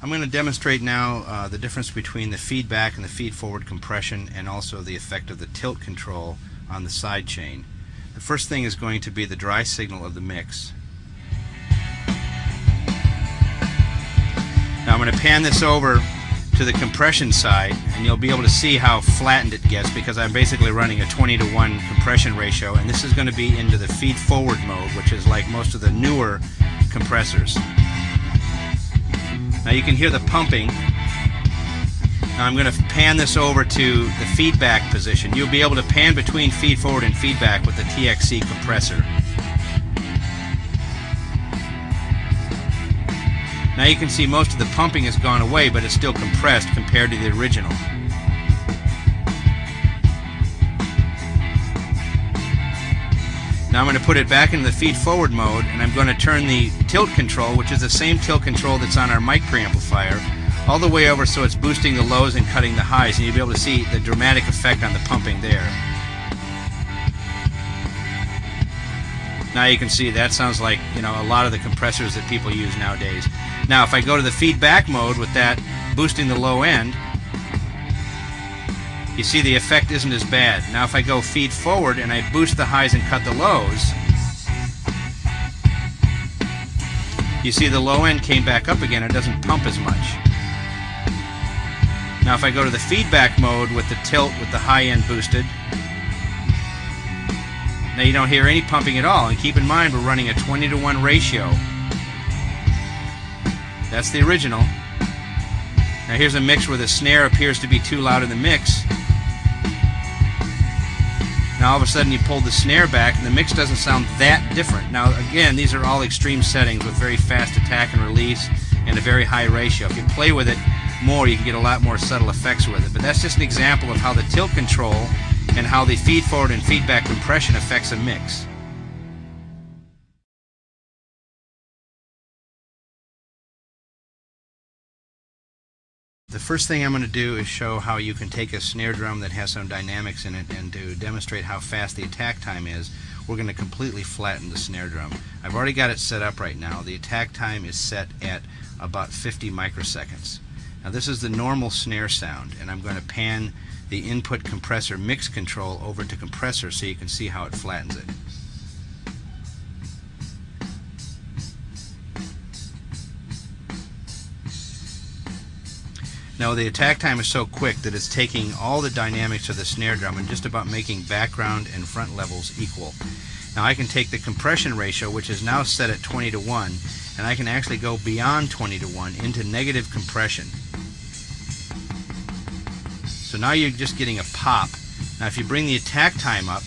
I'm going to demonstrate now the difference between the feedback and the feed-forward compression, and also the effect of the tilt control on the sidechain. The first thing is going to be the dry signal of the mix. Now I'm going to pan this over to the compression side, and you'll be able to see how flattened it gets because I'm basically running a 20:1 compression ratio, and this is going to be into the feed-forward mode, which is like most of the newer compressors. Now you can hear the pumping. Now I'm going to pan this over to the feedback position. You'll be able to pan between feed-forward and feedback with the TXC compressor. Now you can see most of the pumping has gone away, but it's still compressed compared to the original. Now I'm going to put it back into the feed-forward mode, and I'm going to turn the tilt control, which is the same tilt control that's on our mic preamplifier, all the way over so it's boosting the lows and cutting the highs, and you'll be able to see the dramatic effect on the pumping there. Now you can see that sounds like, a lot of the compressors that people use nowadays. Now if I go to the feedback mode with that boosting the low end, you see the effect isn't as bad. Now if I go feed forward and I boost the highs and cut the lows, you see the low end came back up again. It doesn't pump as much. Now if I go to the feedback mode with the tilt with the high end boosted, now you don't hear any pumping at all. And keep in mind we're running a 20:1 ratio. That's the original. Now here's a mix where the snare appears to be too loud in the mix. Now all of a sudden you pull the snare back and the mix doesn't sound that different. Now again, these are all extreme settings with very fast attack and release and a very high ratio. If you play with it more, you can get a lot more subtle effects with it. But that's just an example of how the tilt control and how the feed forward and feedback compression affects a mix. The first thing I'm going to do is show how you can take a snare drum that has some dynamics in it, and to demonstrate how fast the attack time is, we're going to completely flatten the snare drum. I've already got it set up right now. The attack time is set at about 50 microseconds. Now this is the normal snare sound, and I'm going to pan the input compressor mix control over to compressor so you can see how it flattens it. Now the attack time is so quick that it's taking all the dynamics of the snare drum and just about making background and front levels equal. Now I can take the compression ratio, which is now set at 20:1, and I can actually go beyond 20:1 into negative compression. So now you're just getting a pop. Now if you bring the attack time up,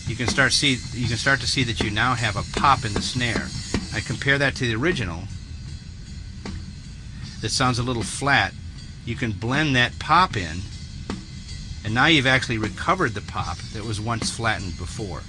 you can start to see that you now have a pop in the snare. I compare that to the original that sounds a little flat. You can blend that pop in, and now you've actually recovered the pop that was once flattened before.